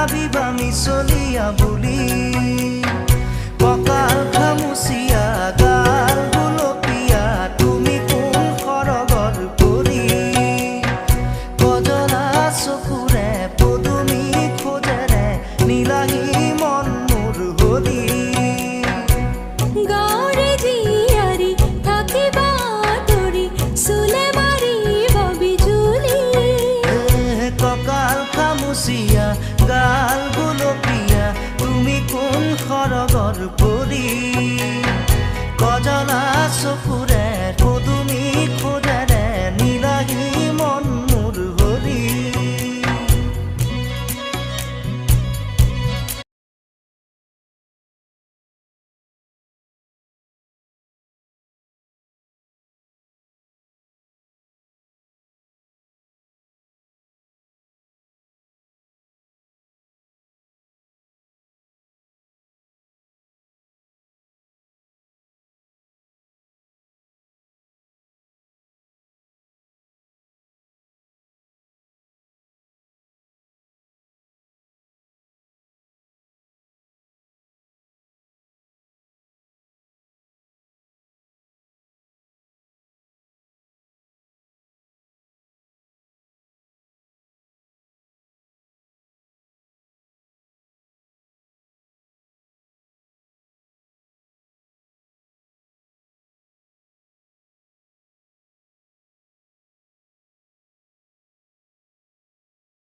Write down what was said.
ভাবিবা মিছলিয়া বুলি কঁকাল খামুচিয়া গাল গুলপীয়া তুমি কোন সৰগৰ পৰি কজলা চকুৰে পদুমী খোজেৰে নীলাহী মন মোৰ হলি গাঁৱৰে জীয়াৰী থাকিবা তৰি চুলে মাৰিব বিজুলি কঁকাল খামুচিয়া গাল গুলপীয়া তুমি কোন সৰগৰ পৰি